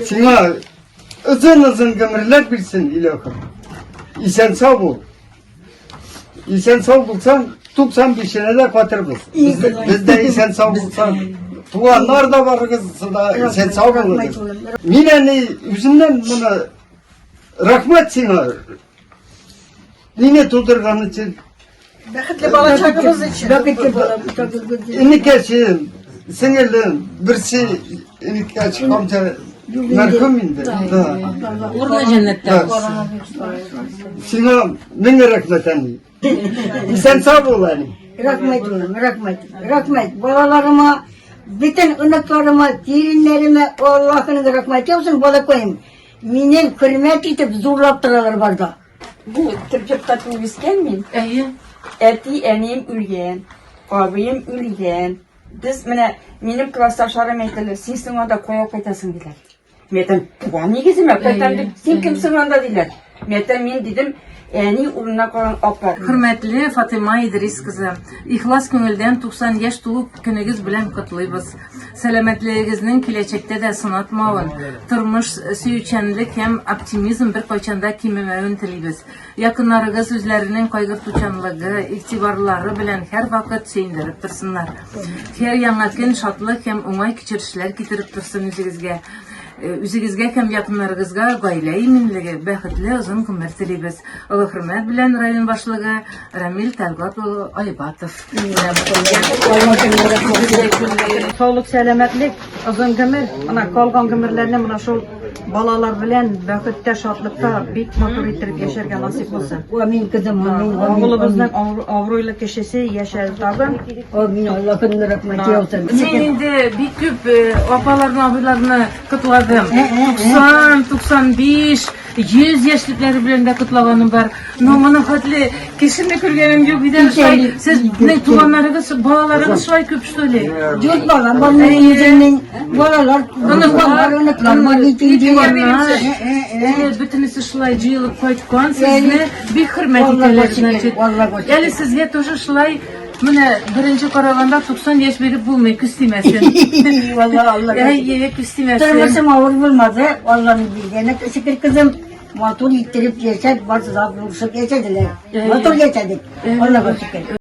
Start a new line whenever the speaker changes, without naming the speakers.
Sana uzun uzun ömürler bilsin ilahım. İsen sağ ol. İsen sağ bulsan, tuksan bir şeyine de katırız. Biz de isen sağ bulsan, tuğanlar da var kızında isen sağ buluruz. Mineni yüzünden buna rahmet sana. Yine tuturgan için.
Bakıtlı bala çakımız için.
Bakıtlı bala
İnikeçim, sinirlim, birisi inikeç amca merhum indi.
Orada cennette.
Sana min rahmeten. Sen sağ ol hani.
Rahmet. Balalarıma, bütün ınıklarıma, dirinlerime Allah'ın rahmeti olsun, bala koyayım. Minen kırmet itip zorlattırarlar barda.
Bu Türkçe tatlı visken mi?
İyi.
Eti enim ülgen, abim ülgen. Biz benim klastaşlarım ettiler, sensin onda koya kaytasın dediler. Meten, bu ne gezim yok, sen kimsin onda dediler. Meten men dedim, eni uruna kalan apar.
Hürmetli Fatıma İdris kızı, İhlas Köngül'den 90 yaş tulup günügüz bilen kutluybuz. Selametliğinizin kilecekte de sınatmağın, turmuş süyüçenlik hem optimizm bir koyçanda kimime tiliybiz. Yakınlarınız üzlerinin kaygırtuçanlığı, iktibarları bilen her vakit seyindirip dursunlar. Her yanakın şatlık hem umay küçürüşler getirip dursun üzünüzge. Üzünüzge hem yakınlarınızga gayle iminligi, bəxtli uzun ömür tiliybiz. Ulu hürmet bilen rayon başlığı Ramil Talgatoğlu Aybatov.
Sağlık, selametlik, uzun ömür, ana kalgan ömürlerini mana şu balalar bilen bəxtdə, şatlıkta bit motor ettirip yaşarga nasip olsun. Amin kızım, amin. Oğlumuzdan avruyla kişisi yaşar tağın. Amin, Allah'ın rahmeti olsun.
Men endi bir köp opalarni, abilarni kutladım. 90, 95, 100 yaşlıkları bilen de kutlaganim var. Nomana hatli kişini körgenim yok. Bir de siz ne tuğanlarınız, balalarınız şay köp şöyle.
Yok bala, bana yüzünün balalar, ınıklar,
bütünüsü şılay cıyılıp koyduğun sizni bir hürmet edeler. Yani sizge toşu şılay Mine birinci karavanda 90 yaş verip bulmayı küstümesin.
Vallahi Allah.
Ya küstümesin.
Tırmasım ağır bulmadı. Vallahi bildiğine şükür kızım. Motor ittirip geçer, bazı daha buluşup geçerdiler. Motor geçerdik. Allah'a şükür.